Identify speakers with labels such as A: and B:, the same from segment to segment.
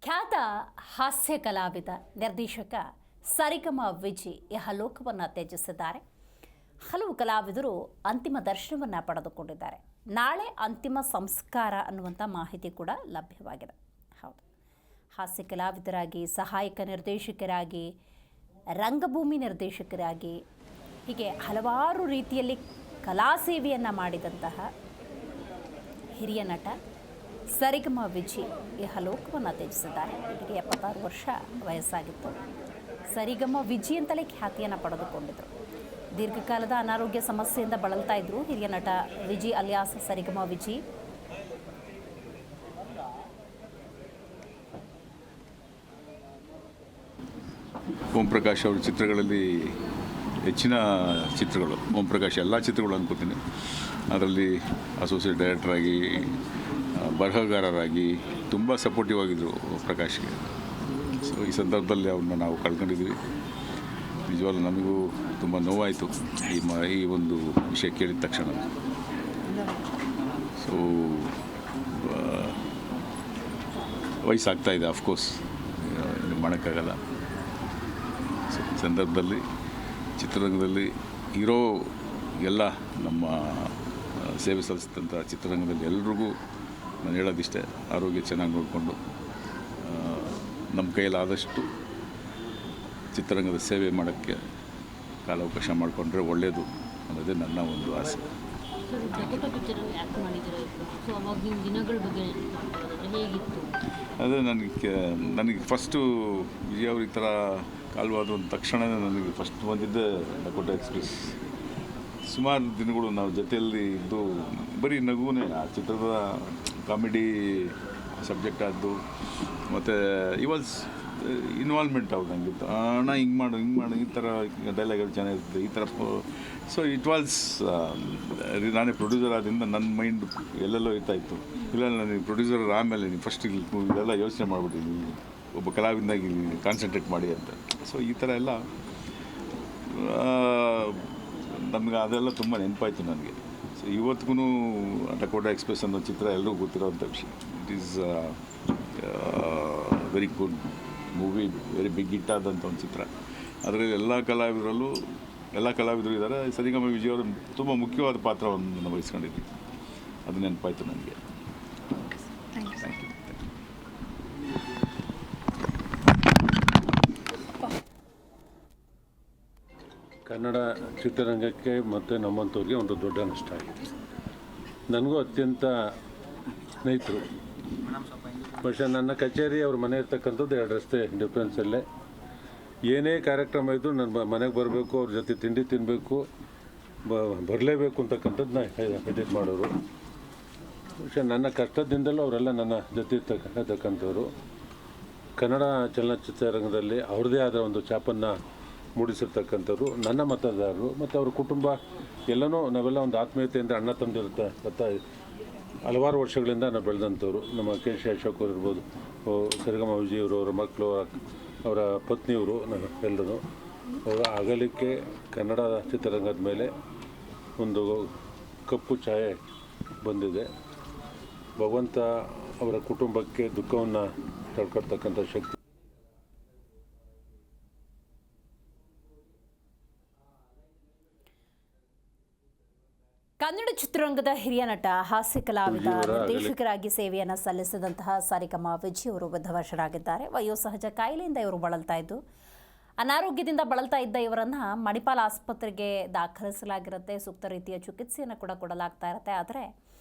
A: ಖ್ಯಾತ ಹಾಸ್ಯ ಕಲಾವಿದ ನಿರ್ದೇಶಕ ಸರಿಗಮ ವಿಜಿ ಇಹಲೋಕವನ್ನು ತ್ಯಜಿಸಿದ್ದಾರೆ. ಹಲವು ಕಲಾವಿದರು ಅಂತಿಮ ದರ್ಶನವನ್ನು ಪಡೆದುಕೊಂಡಿದ್ದಾರೆ. ನಾಳೆ ಅಂತಿಮ ಸಂಸ್ಕಾರ ಅನ್ನುವಂಥ ಮಾಹಿತಿ ಕೂಡ ಲಭ್ಯವಾಗಿದೆ. ಹೌದು, ಹಾಸ್ಯ ಕಲಾವಿದರಾಗಿ, ಸಹಾಯಕ ನಿರ್ದೇಶಕರಾಗಿ, ರಂಗಭೂಮಿ ನಿರ್ದೇಶಕರಾಗಿ, ಹೀಗೆ ಹಲವಾರು ರೀತಿಯಲ್ಲಿ ಕಲಾ ಸೇವೆಯನ್ನು ಮಾಡಿದಂತಹ ಹಿರಿಯ ನಟ ಸರಿಗಮ ವಿಜಿ ಇಹಲೋಕವನ್ನು ತ್ಯಜಿಸಿದ್ದಾರೆ. ಇವರಿಗೆ 76 ವರ್ಷ ವಯಸ್ಸಾಗಿತ್ತು. ಸರಿಗಮ ವಿಜಿ ಅಂತಲೇ ಖ್ಯಾತಿಯನ್ನು ಪಡೆದುಕೊಂಡಿದ್ದರು. ದೀರ್ಘಕಾಲದ ಅನಾರೋಗ್ಯ ಸಮಸ್ಯೆಯಿಂದ ಬಳಲ್ತಾ ಇದ್ದರು ಹಿರಿಯ ನಟ ವಿಜಿ ಅಲಿಯಾಸ್ ಸರಿಗಮ ವಿಜಿ.
B: ಓಂ ಪ್ರಕಾಶ್ ಅವರ ಚಿತ್ರಗಳಲ್ಲಿ ಹೆಚ್ಚಿನ ಚಿತ್ರಗಳು, ಓಂ ಪ್ರಕಾಶ್ ಎಲ್ಲ ಚಿತ್ರಗಳು ಅನ್ಕೋತೀನಿ, ಅದರಲ್ಲಿ ಅಸೋಸಿಯೇಟ್ ಡೈರೆಕ್ಟರಾಗಿ, ಬರಹಗಾರರಾಗಿ ತುಂಬ ಸಪೋರ್ಟಿವ್ ಆಗಿದ್ದರು ಪ್ರಕಾಶ್ಗೆ. ಸೊ ಈ ಸಂದರ್ಭದಲ್ಲಿ ಅವ್ರನ್ನ ನಾವು ಕಳ್ಕೊಂಡಿದ್ವಿ. ನಿಜವಾಗ್ಲೂ ನಮಗೂ ತುಂಬ ನೋವಾಯಿತು ಈ ಒಂದು ವಿಷಯ ಕೇಳಿದ ತಕ್ಷಣ. ಸೊ ವಯಸ್ಸಾಗ್ತಾಯಿದೆ, ಅಫ್ಕೋರ್ಸ್ ಮಾಡೋಕ್ಕಾಗಲ್ಲ. ಸೊ ಈ ಸಂದರ್ಭದಲ್ಲಿ ಚಿತ್ರರಂಗದಲ್ಲಿ ಇರೋ ಎಲ್ಲ ನಮ್ಮ ಸೇವೆ ಸಲ್ಲಿಸಿದಂಥ ಚಿತ್ರರಂಗದಲ್ಲಿ ಎಲ್ರಿಗೂ ನಾನು ಹೇಳೋದಿಷ್ಟೇ, ಆರೋಗ್ಯ ಚೆನ್ನಾಗಿ ನೋಡಿಕೊಂಡು ನಮ್ಮ ಕೈಯಲ್ಲಾದಷ್ಟು ಚಿತ್ರರಂಗದ ಸೇವೆ ಮಾಡೋಕ್ಕೆ ಕಾಲಾವಕಾಶ ಮಾಡಿಕೊಂಡ್ರೆ ಒಳ್ಳೆಯದು ಅನ್ನೋದೇ ನನ್ನ ಒಂದು ಆಸೆ. ಅದೇ ನನಗೆ ಫಸ್ಟು ವಿಜಯ್ ಅವ್ರ ಈ ಥರ ಕಾಲವಾದ ಒಂದು ತಕ್ಷಣ ನನಗೆ ಫಸ್ಟ್ ಬಂದಿದ್ದೆ ಡಕೋಟಾ ಎಕ್ಸ್ಪ್ರೆಸ್. ಸುಮಾರು ದಿನಗಳು ನಾವು ಜೊತೆಯಲ್ಲಿ ಇದ್ದು ಬರೀ ನಗುನೇ, ಆ ಚಿತ್ರದ ಕಾಮಿಡಿ ಸಬ್ಜೆಕ್ಟ್ ಆದ್ದು, ಮತ್ತು ವಾಸ್ ಇನ್ವಾಲ್ವ್ಮೆಂಟ್ ಅವ್ರು ನನಗಿತ್ತು. ಅಣ್ಣ ಹಿಂಗೆ ಮಾಡು ಈ ಥರ ಡೈಲಾಗ್ಗಳು ಚೆನ್ನಾಗಿರ್ತದೆ, ಈ ಥರ. ಸೊ ಇಟ್ ವಾಸ್, ನಾನೇ ಪ್ರೊಡ್ಯೂಸರ್ ಆದ್ದರಿಂದ ನನ್ನ ಮೈಂಡ್ ಎಲ್ಲೆಲ್ಲೋ ಇರ್ತಾಯಿತ್ತು. ಇಲ್ಲ ನನಗೆ ಪ್ರೊಡ್ಯೂಸರ್ ಆಮೇಲೆ ನೀವು ಫಸ್ಟ್ ಇದೆಲ್ಲ ಯೋಚನೆ ಮಾಡಿಬಿಟ್ಟಿದ್ದೀನಿ, ಒಬ್ಬ ಕಲಾವಿದನಾಗಿ ಕಾನ್ಸಂಟ್ರೇಟ್ ಮಾಡಿ ಅಂತ. ಸೊ ಈ ಥರ ಎಲ್ಲ ನಮ್ಗೆ ಅದೆಲ್ಲ ತುಂಬ ನೆನಪಾಯಿತು ನನಗೆ. ಸೊ ಇವತ್ತಿಗೂ ಡಕೋಟಾ ಎಕ್ಸ್ಪ್ರೆಸ್ ಅನ್ನೋ ಚಿತ್ರ ಎಲ್ಲರಿಗೂ ಗೊತ್ತಿರೋವಂಥ ವಿಷಯ. It is very good movie, very big hit ಆದಂಥ ಒಂದು ಚಿತ್ರ. ಅದರಲ್ಲಿ ಎಲ್ಲ ಕಲಾವಿದರು ಇದ್ದಾರೆ. ಸರಿಗಮ ವಿಜಯ್ ಅವರು ತುಂಬ ಮುಖ್ಯವಾದ ಪಾತ್ರವನ್ನು ವಹಿಸ್ಕೊಂಡಿದ್ವಿ. ಅದು ನೆನಪಾಯಿತು ನನಗೆ. Thank you.
C: ಕನ್ನಡ ಚಿತ್ರರಂಗಕ್ಕೆ ಮತ್ತು ನಮ್ಮಂಥವ್ರಿಗೆ ಒಂದು ದೊಡ್ಡ ನಷ್ಟ ಆಗಿದೆ. ನನಗೂ ಅತ್ಯಂತ ಸ್ನೇಹಿತರು. ಬಹುಶಃ ನನ್ನ ಕಚೇರಿ ಅವ್ರ ಮನೆ ಇರ್ತಕ್ಕಂಥದ್ದು 2 ರಸ್ತೆ ಡಿಫ್ರೆನ್ಸಲ್ಲೇ. ಏನೇ ಕಾರ್ಯಕ್ರಮ ಇದ್ದರೂ ನನ್ನ ಮನೆಗೆ ಬರಬೇಕು, ಅವ್ರ ಜೊತೆ ತಿಂಡಿ ತಿನ್ನಬೇಕು, ಬರಲೇಬೇಕು ಅಂತಕ್ಕಂಥದ್ದನ್ನ ಎಡಿಟ್ ಮಾಡೋರು. ಬಹುಶಃ ನನ್ನ ಕಷ್ಟದಿಂದಲೂ ಅವರೆಲ್ಲ ನನ್ನ ಜೊತೆ ಇರ್ತಕ್ಕಂಥವ್ರು. ಕನ್ನಡ ಚಲನಚಿತ್ರರಂಗದಲ್ಲಿ ಅವ್ರದ್ದೇ ಆದ ಒಂದು ಛಾಪನ್ನು ಮೂಡಿಸಿರ್ತಕ್ಕಂಥವ್ರು, ನನ್ನ ಮತದಾರರು ಮತ್ತು ಅವ್ರ ಕುಟುಂಬ ಎಲ್ಲನೂ ನಾವೆಲ್ಲ ಒಂದು ಆತ್ಮೀಯತೆಯಿಂದ ಅಣ್ಣ ತಮ್ಮದಿರ್ತ ಹಲವಾರು ವರ್ಷಗಳಿಂದ ನಾವು ಬೆಳೆದಂಥವ್ರು. ನಮ್ಮ ಕೆ.ಸಿ. ಅಶೋಕ್ ಅವರು ಇರ್ಬೋದು, ಸರಿಗಮ ವಿಜಯ್ ಅವರು, ಅವರ ಮಕ್ಕಳು, ಅವರ ಪತ್ನಿಯವರು, ಎಲ್ಲರೂ ಅವರ ಅಗಲಿಕೆ ಕನ್ನಡ ಚಿತ್ರರಂಗದ ಮೇಲೆ ಒಂದು ಕಪ್ಪು ಛಾಯೆ ಬಂದಿದೆ. ಭಗವಂತ ಅವರ ಕುಟುಂಬಕ್ಕೆ ದುಃಖವನ್ನು ತಡ್ಕೊಳ್ತಕ್ಕಂಥ ಶಕ್ತಿ.
A: ಕನ್ನಡ ಚಿತ್ರರಂಗದ ಹಿರಿಯ ನಟ, ಹಾಸ್ಯ ಕಲಾವಿದ, ನಿರ್ದೇಶಕರಾಗಿ ಸೇವೆಯನ್ನು ಸಲ್ಲಿಸಿದಂತಹ ಸರಿಗಮ ವಿಜಯ್ ಅವರು ವಿಧವಶರಾಗಿದ್ದಾರೆ. ವಯೋಸಹಜ ಕಾಯಿಲೆಯಿಂದ ಇವರು ಬಳಲ್ತಾ ಇದ್ದು, ಅನಾರೋಗ್ಯದಿಂದ ಬಳಲ್ತಾ ಇದ್ದ ಇವರನ್ನು ಮಣಿಪಾಲ್ ಆಸ್ಪತ್ರೆಗೆ ದಾಖಲಿಸಲಾಗಿರುತ್ತೆ. ಸೂಕ್ತ ರೀತಿಯ ಚಿಕಿತ್ಸೆಯನ್ನು ಕೂಡ ಕೊಡಲಾಗ್ತಾ ಇರುತ್ತೆ. ಆದರೆ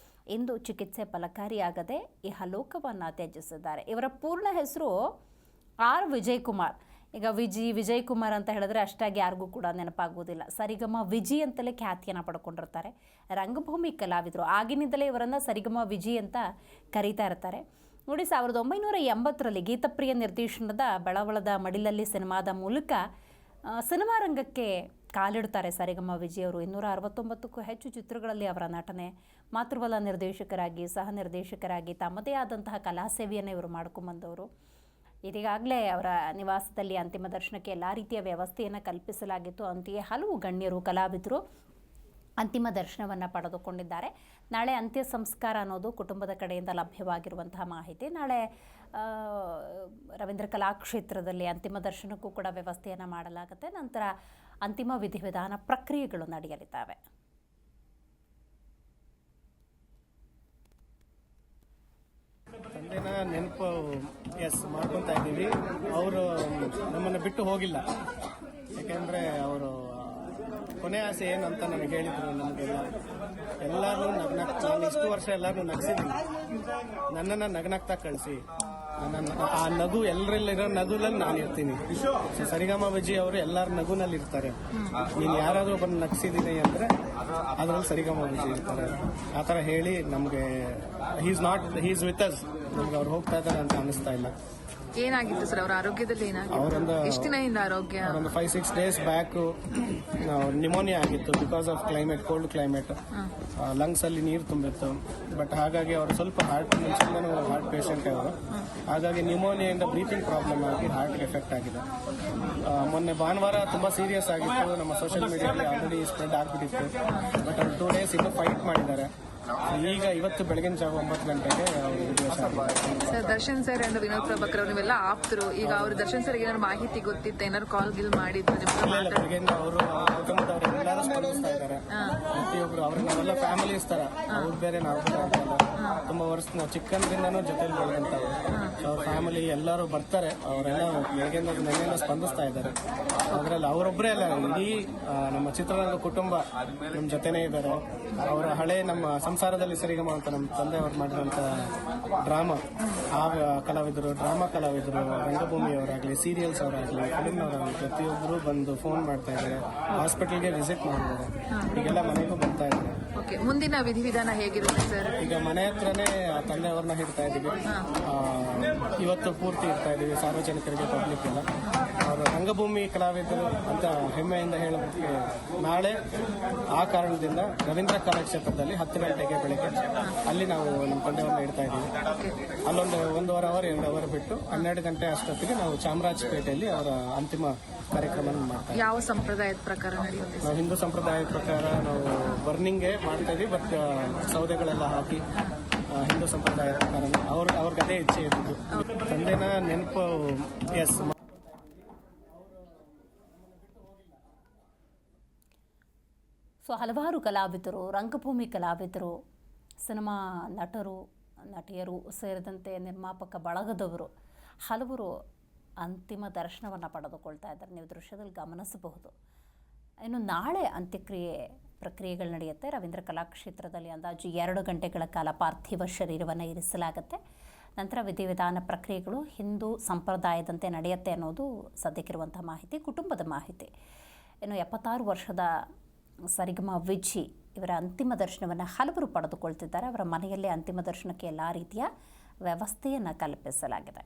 A: ಇಂದು ಚಿಕಿತ್ಸೆ ಫಲಕಾರಿಯಾಗದೆ ಇಹಲೋಕವನ್ನು ತ್ಯಜಿಸಿದ್ದಾರೆ. ಇವರ ಪೂರ್ಣ ಹೆಸರು ಆರ್ ವಿಜಯ್ ಕುಮಾರ್. ಈಗ ವಿಜಯ್ ಕುಮಾರ್ ಅಂತ ಹೇಳಿದ್ರೆ ಅಷ್ಟಾಗಿ ಯಾರಿಗೂ ಕೂಡ ನೆನಪಾಗುವುದಿಲ್ಲ. ಸರಿಗಮ ವಿಜಿ ಅಂತಲೇ ಖ್ಯಾತಿಯನ್ನು ಪಡ್ಕೊಂಡಿರ್ತಾರೆ. ರಂಗಭೂಮಿ ಕಲಾವಿದರು. ಆಗಿನಿಂದಲೇ ಇವರನ್ನು ಸರಿಗಮ ವಿಜಿ ಅಂತ ಕರೀತಾ ಇರ್ತಾರೆ. ನೋಡಿ, 1980ರಲ್ಲಿ ಗೀತಪ್ರಿಯ ನಿರ್ದೇಶನದ ಬೆಳವಳದ ಮಡಿಲಲ್ಲಿ ಸಿನಿಮಾದ ಮೂಲಕ ಸಿನಿಮಾ ರಂಗಕ್ಕೆ ಕಾಲಿಡ್ತಾರೆ ಸರಿಗಮ ವಿಜಯ್ ಅವರು. 269ಕ್ಕೂ ಹೆಚ್ಚು ಚಿತ್ರಗಳಲ್ಲಿ ಅವರ ನಟನೆ. ಮಾತ್ರವಲ್ಲ, ನಿರ್ದೇಶಕರಾಗಿ, ಸಹ ನಿರ್ದೇಶಕರಾಗಿ ತಮ್ಮದೇ ಆದಂತಹ ಕಲಾ ಸೇವೆಯನ್ನು ಇವರು ಮಾಡ್ಕೊಂಬಂದವರು. ಇದೀಗಾಗಲೇ ಅವರ ನಿವಾಸದಲ್ಲಿ ಅಂತಿಮ ದರ್ಶನಕ್ಕೆ ಎಲ್ಲ ರೀತಿಯ ವ್ಯವಸ್ಥೆಯನ್ನು ಕಲ್ಪಿಸಲಾಗಿತ್ತು. ಅಂತೆಯೇ ಹಲವು ಗಣ್ಯರು, ಕಲಾವಿದರು ಅಂತಿಮ ದರ್ಶನವನ್ನು ಪಡೆದುಕೊಂಡಿದ್ದಾರೆ. ನಾಳೆ ಅಂತ್ಯ ಸಂಸ್ಕಾರ ಅನ್ನೋದು ಕುಟುಂಬದ ಕಡೆಯಿಂದ ಲಭ್ಯವಾಗಿರುವಂತಹ ಮಾಹಿತಿ. ನಾಳೆ ರವೀಂದ್ರ ಕಲಾಕ್ಷೇತ್ರದಲ್ಲಿ ಅಂತಿಮ ದರ್ಶನಕ್ಕೂ ಕೂಡ ವ್ಯವಸ್ಥೆಯನ್ನು ಮಾಡಲಾಗುತ್ತೆ. ನಂತರ ಅಂತಿಮ ವಿಧಿವಿಧಾನ ಪ್ರಕ್ರಿಯೆಗಳು ನಡೆಯಲಿದ್ದಾವೆ.
D: ತಂದೆನ ನೆನಪು ಮಾಡ್ಕೊತಾ ಇದ್ದೀವಿ. ಅವರು ನಮ್ಮನ್ನು ಬಿಟ್ಟು ಹೋಗಿಲ್ಲ. ಯಾಕೆಂದರೆ ಅವರು ಕೊನೆ ಆಸೆ ಏನಂತ ನನಗೆ ಹೇಳಿದ್ರು. ನಮಗೆಲ್ಲ ಎಲ್ಲರೂ ನಾನು ಇಷ್ಟು ವರ್ಷ ಎಲ್ಲರೂ ನಗಿಸಿದ್ದೀನಿ. ನನ್ನನ್ನು ನಗನಗ್ತಾ ಕಳಿಸಿ, ಆ ನಗು ಎಲ್ಲರಲ್ಲಿರೋ ನಗುನಲ್ಲಿ ನಾನು ಇರ್ತೀನಿ. ಸರಿಗಮ ವಿಜಿ ಅವರು ಎಲ್ಲರ ನಗುನಲ್ಲಿ ಇರ್ತಾರೆ. ನೀನು ಯಾರಾದರೂ ಬಂದು ನಗಿಸಿದ್ದೀನಿ ಅಂದರೆ ಅದರಲ್ಲಿ ಸರಿಗಮ ವಿಜಿ ಇರ್ತಾರೆ. ಆ ಥರ ಹೇಳಿ ನಮಗೆ ಹೀ ಈಸ್ ವಿತ್ ಅಸ್. ನಮ್ಗೆ ಅವ್ರು ಹೋಗ್ತಾ ಇದ್ದಾರೆ ಅಂತ ಅನಿಸ್ತಾ ಇಲ್ಲ.
E: ಏನಾಗಿತ್ತು ಸರ್ ಅವರ ಆರೋಗ್ಯದಲ್ಲಿ? ಏನಾಗಿತ್ತು? ಎಷ್ಟು ದಿನದಿಂದ ಆರೋಗ್ಯ?
D: ಒಂದು 5-6 days ಬ್ಯಾಕ್ ನಿಮೋನಿಯಾ ಆಗಿತ್ತು. Because of climate, cold climate. Lungs ಅಲ್ಲಿ ನೀರು ತುಂಬಿತ್ತು. ಬಟ್ ಹಾಗಾಗಿ ಅವರು ಸ್ವಲ್ಪ ಹಾರ್ಟ್ ಪೇಷಂಟ್ ಅವರು. ಹಾಗಾಗಿ ನ್ಯೂಮೋನಿಯಾದಿಂದ ಬ್ರೀತಿಂಗ್ ಪ್ರಾಬ್ಲಮ್ ಆಗಿ ಹಾರ್ಟ್ಗೆ ಎಫೆಕ್ಟ್ ಆಗಿದೆ. ಮೊನ್ನೆ ಭಾನುವಾರ ತುಂಬಾ ಸೀರಿಯಸ್ ಆಗಿತ್ತು. ನಮ್ಮ ಸೋಷಿಯಲ್ ಮೀಡಿಯಾದಲ್ಲಿ ಆಲ್ರೆಡಿ ಸ್ಪ್ರೆಡ್ ಆಗ್ಬಿಟ್ಟಿತ್ತು. ಬಟ್ ಅವ್ರು 2 days ಇನ್ನೂ ಫೈಟ್ ಮಾಡಿದ್ದಾರೆ. ಈಗ ಇವತ್ತು ಬೆಳಗಿನ ಜಾವ 9 ಗಂಟೆಗೆ
E: sir Darshan sir and Vinod Prabhakar ಅವರು ನೀವೆಲ್ಲ ಆಪ್ತರು. ಈಗ ಅವರು ದರ್ಶನ್ ಸರ್ ಏನಾದ್ರು ಮಾಹಿತಿ ಗೊತ್ತಿತ್ತು? ಏನಾದ್ರು ಕಾಲ್ ಗಿಲ್ ಮಾಡಿದ್ರು?
D: ಬೆಳಗ್ಗೆಯಿಂದ ಅವರು ಕುಟುಂಬದವರು ಎಲ್ಲರೂ ಸ್ಪಂದಿಸ್ತಾ ಇದ್ದಾರೆ. ಪ್ರತಿಯೊಬ್ರು ಅವ್ರಿಗೆ ನಾವೆಲ್ಲ ಫ್ಯಾಮಿಲೀಸ್ ತರ. ಅವ್ರು ಬೇರೆ ನಾವು ತುಂಬಾ ವರ್ಷ ನಾವು ಚಿಕ್ಕಂದ್ರಿಂದನೂ ಜೊತೆಲಿ ಬೆಳೆದಂತವ್ರು. ಅವ್ರ ಫ್ಯಾಮಿಲಿ ಎಲ್ಲರೂ ಬರ್ತಾರೆ. ಅವರೆಲ್ಲ ಬೆಳಗ್ಗೆಯಿಂದ ನೆನ್ನೆಲ್ಲ ಸ್ಪಂದಿಸ್ತಾ ಇದ್ದಾರೆ. ಅದರಲ್ಲಿ ಅವರೊಬ್ಬರೇ ಅಲ್ಲ, ಇಡೀ ನಮ್ಮ ಚಿತ್ರರಂಗ ಕುಟುಂಬ ನಮ್ಮ ಜೊತೆನೇ ಇದ್ದಾರೆ. ಅವರ ಹಳೆ ನಮ್ಮ ಸಂಸಾರದಲ್ಲಿ ಸರಿಗಮ ಅಂತ ನಮ್ಮ ತಂದೆಯವರು ಮಾಡಿರುವಂತ ಡ್ರಾಮಾ, ಆ ಡ್ರಾಮಾ ಕಲಾವಿದರು, ರಂಗಭೂಮಿಯವರಾಗಲಿ, ಸೀರಿಯಲ್ಸ್ ಅವರಾಗಲಿ, ಫಿಲ್ಮ್ನವರಾಗಲಿ ಪ್ರತಿಯೊಬ್ಬರು ಬಂದು ಫೋನ್ ಮಾಡ್ತಾ ಇದ್ದಾರೆ. ಹಾಸ್ಪಿಟಲ್ಗೆ ವಿಸಿಟ್ ಮಾಡಿದ್ದಾರೆ. ಈಗೆಲ್ಲ ಮನೆಗೂ ಬರ್ತಾ ಇದ್ದಾರೆ.
E: ಮುಂದಿನ ವಿಧಿವಿಧಾನ ಹೇಗಿರುತ್ತೆ ಸರ್?
D: ಈಗ ಮನೆ ಹತ್ರನೇ ತಂದೆಯವ್ರನ್ನ ಇಡ್ತಾ ಇದ್ದೀವಿ. ಇವತ್ತು ಪೂರ್ತಿ ಇರ್ತಾ ಇದ್ದೀವಿ ಸಾರ್ವಜನಿಕರಿಗೆ, ಪಬ್ಲಿಕ್ ಎಲ್ಲ. ಅವರು ರಂಗಭೂಮಿ ಕಲಾವಿದರು ಅಂತ ಹೆಮ್ಮೆಯಿಂದ ಹೇಳೋದಕ್ಕೆ ನಾಳೆ ಆ ಕಾರಣದಿಂದ ರವೀಂದ್ರ ಕಲಾಕ್ಷೇತ್ರದಲ್ಲಿ 10 ಗಂಟೆಗೆ ಬೆಳಗ್ಗೆ ಅಲ್ಲಿ ನಾವು ನಮ್ಮ ತಂದೆಯವ್ರನ್ನ ಇಡ್ತಾ ಇದ್ದೀವಿ. ಅಲ್ಲೊಂದು 1.5 ಅವರ್ 2 ಅವರ್ ಬಿಟ್ಟು 12 ಗಂಟೆ ಅಷ್ಟೊತ್ತಿಗೆ ನಾವು ಚಾಮರಾಜಪೇಟೆಯಲ್ಲಿ ಅವರ ಅಂತಿಮ ಕಾರ್ಯಕ್ರಮ ಮಾಡ್ತೀವಿ.
E: ಯಾವ ಸಂಪ್ರದಾಯದ ಪ್ರಕಾರ ನಡೆಯುತ್ತೆ?
D: ನಾವು ಹಿಂದೂ ಸಂಪ್ರದಾಯದ ಪ್ರಕಾರ ನಾವು ಬರ್ನಿಂಗೇ ಮಾಡ್ತಾ ಇದೀವಿ. ಬಟ್ ಸೌದೆಗಳೆಲ್ಲ ಹಾಕಿ ಹಿಂದೂ ಸಂಪ್ರದಾಯದ ಪ್ರಕಾರ ಅವ್ರಿಗೆ ಅದೇ ಇಚ್ಛೆ ಇದ್ದು ತಂದೆನ ನೆನಪು.
A: ಸೊ ಹಲವಾರು ಕಲಾವಿದರು, ರಂಗಭೂಮಿ ಕಲಾವಿದರು, ಸಿನಿಮಾ ನಟರು, ನಟಿಯರು ಸೇರಿದಂತೆ ನಿರ್ಮಾಪಕ ಬಳಗದವರು ಹಲವರು ಅಂತಿಮ ದರ್ಶನವನ್ನು ಪಡೆದುಕೊಳ್ತಾ ಇದ್ದಾರೆ. ನೀವು ದೃಶ್ಯದಲ್ಲಿ ಗಮನಿಸಬಹುದು. ಇನ್ನು ನಾಳೆ ಅಂತ್ಯಕ್ರಿಯೆ ಪ್ರಕ್ರಿಯೆಗಳು ನಡೆಯುತ್ತೆ. ರವೀಂದ್ರ ಕಲಾಕ್ಷೇತ್ರದಲ್ಲಿ ಅಂದಾಜು 2 ಗಂಟೆಗಳ ಕಾಲ ಪಾರ್ಥಿವ ಶರೀರವನ್ನು ಇರಿಸಲಾಗುತ್ತೆ. ನಂತರ ವಿಧಿವಿಧಾನ ಪ್ರಕ್ರಿಯೆಗಳು ಹಿಂದೂ ಸಂಪ್ರದಾಯದಂತೆ ನಡೆಯುತ್ತೆ ಅನ್ನೋದು ಸದ್ಯಕ್ಕಿರುವಂಥ ಮಾಹಿತಿ, ಕುಟುಂಬದ ಮಾಹಿತಿ. ಇನ್ನು 76 ವರ್ಷದ ಸರಿಗಮ ವಿಜಿ ಇವರ ಅಂತಿಮ ದರ್ಶನವನ್ನು ಹಲವರು ಪಡೆದುಕೊಳ್ತಿದ್ದಾರೆ. ಅವರ ಮನೆಯಲ್ಲೇ ಅಂತಿಮ ದರ್ಶನಕ್ಕೆ ಎಲ್ಲ ರೀತಿಯ ವ್ಯವಸ್ಥೆಯನ್ನು ಕಲ್ಪಿಸಲಾಗಿದೆ.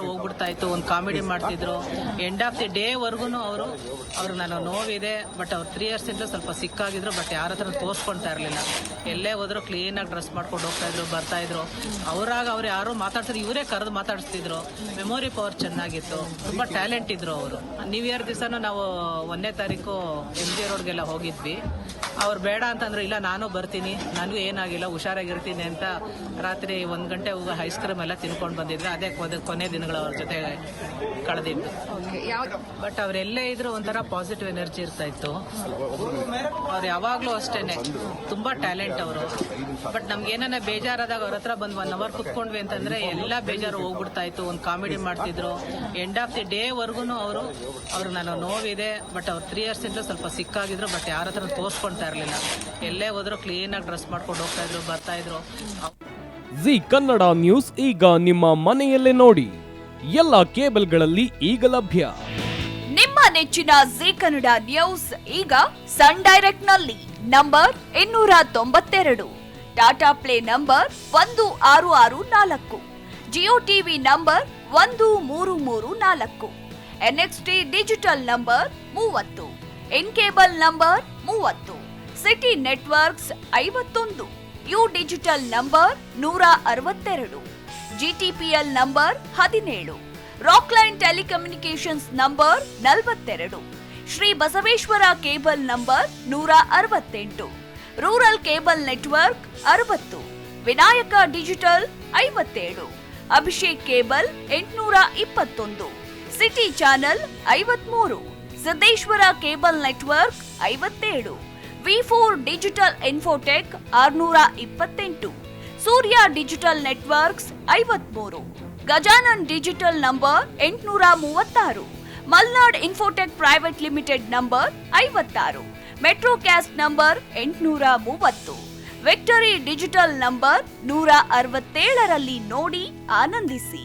F: ಹೋಗ್ಬಿಡ್ತಾ ಇತ್ತು. ಒಂದು ಕಾಮಿಡಿ ಮಾಡ್ತಿದ್ರು. ಎಂಡ್ ಆಫ್ ದಿ ಡೇ ವರ್ಗು ಅವರು ನಾನು ನೋವಿದೆ, ಬಟ್ ಅವ್ರು 3 years ಇಂದ ಸ್ವಲ್ಪ ಸಿಕ್ಕಾಗಿದ್ರು. ಬಟ್ ಯಾರ ಹತ್ರ ತೋರಿಸ್ಕೊಳ್ತಾ ಇರಲಿಲ್ಲ. ಎಲ್ಲೇ ಹೋದ್ರು ಕ್ಲೀನಾಗಿ ಡ್ರೆಸ್ ಮಾಡ್ಕೊಂಡು ಹೋಗ್ತಾ ಇದ್ರು, ಬರ್ತಾ ಇದ್ರು. ಅವ್ರಾಗ ಅವ್ರು ಯಾರು ಮಾತಾಡ್ತಾರೆ, ಇವರೇ ಕರೆದು ಮಾತಾಡಿಸ್ತಿದ್ರು. ಮೆಮೊರಿ ಪವರ್ ಚೆನ್ನಾಗಿತ್ತು. ತುಂಬಾ ಟ್ಯಾಲೆಂಟ್ ಇದ್ರು ಅವರು. ನ್ಯೂ ಇಯರ್ ದಿವಸನೂ ನಾವು 1ನೇ ತಾರೀಕು MG ರೋಡ್ಗೆಲ್ಲ ಹೋಗಿದ್ವಿ. ಅವ್ರು ಬೇಡ ಅಂತಂದ್ರೆ ಇಲ್ಲ ನಾನು ಬರ್ತೀನಿ, ನನಗೂ ಏನಾಗಿಲ್ಲ, ಹುಷಾರಾಗಿರ್ತೀನಿ ಅಂತ ರಾತ್ರಿ 1 ಗಂಟೆ ಹೋಗಿ ಐಸ್ ಕ್ರೀಮ್ ಎಲ್ಲ ತಿನ್ಕೊಂಡು ಬಂದಿದ್ರು. ಅದೇ ಕೊನೆ ದಿನಗಳು ಅವ್ರ ಜೊತೆ ಕಳೆದಿದ್ದು. ಬಟ್ ಅವರೆಲ್ಲೇ ಇದ್ರು ಒಂಥರ ಪಾಸಿಟಿವ್ ಎನರ್ಜಿ ಇರ್ತಾ ಇತ್ತು. ಅವ್ರು ಯಾವಾಗ್ಲೂ ಅಷ್ಟೇನೆ ತುಂಬಾ ಟ್ಯಾಲೆಂಟ್ ಅವರು. ಬಟ್ ನಮ್ಗೆ ಏನಾನ ಬೇಜಾರಾದಾಗ ಅವ್ರ ಹತ್ರ ಬಂದು 1 hour ಕುತ್ಕೊಂಡ್ವಿ ಅಂತಂದ್ರೆ ಎಲ್ಲ ಬೇಜಾರು ಹೋಗ್ಬಿಡ್ತಾ ಇತ್ತು. ಒಂದು ಕಾಮಿಡಿ ಮಾಡ್ತಿದ್ರು. ಎಂಡ್ ಆಫ್ ದಿ ಡೇ ವರ್ಗು ಅವ್ರು ನಾನು ನೋವಿದೆ, ಬಟ್ ಅವ್ರು 3 years ಇಂದ ಸ್ವಲ್ಪ ಸಿಕ್ಕಾಗಿದ್ರು. ಬಟ್ ಯಾರ ಹತ್ರ ತೋರಿಸ್ಕೊಳ್ತಾ ಇರಲಿಲ್ಲ. ಎಲ್ಲೇ ಹೋದ್ರು ಕ್ಲೀನಾಗಿ ಡ್ರೆಸ್ ಮಾಡ್ಕೊಂಡು ಹೋಗ್ತಾ ಇದ್ರು, ಬರ್ತಾ ಇದ್ರು.
G: ಜಿ ಕನ್ನಡ ನ್ಯೂಸ್ ಈಗ ನಿಮ್ಮ ಮನೆಯಲ್ಲೇ ನೋಡಿ. ಎಲ್ಲ ಕೇಬಲ್ಗಳಲ್ಲಿ ಈಗ ಲಭ್ಯ.
H: ನಿಮ್ಮ ನೆಚ್ಚಿನ ಜಿ ಕನ್ನಡ ನ್ಯೂಸ್ ಈಗ ಸನ್ ಡೈರೆಕ್ಟ್ ನಲ್ಲಿ number 292, Tata play number 1664, Jio TV number 1334, NXT digital number 30, in cable number 30, city networks 51, U digital number 162, GTPL number 17, Rockline telecommunications number 42, Shri Basaveshwara cable number 168, rural cable network 60, Vinayaka digital 57, Abhishek cable 821, city channel 53, Siddeshwara cable network 57, V4 digital Infotech 628, Surya digital networks 53, Gajanan digital number 836, Malnad Infotech private limited number 56, Metrocast number 830, Victory digital number 167ರಲ್ಲಿ ನೋಡಿ ಆನಂದಿಸಿ.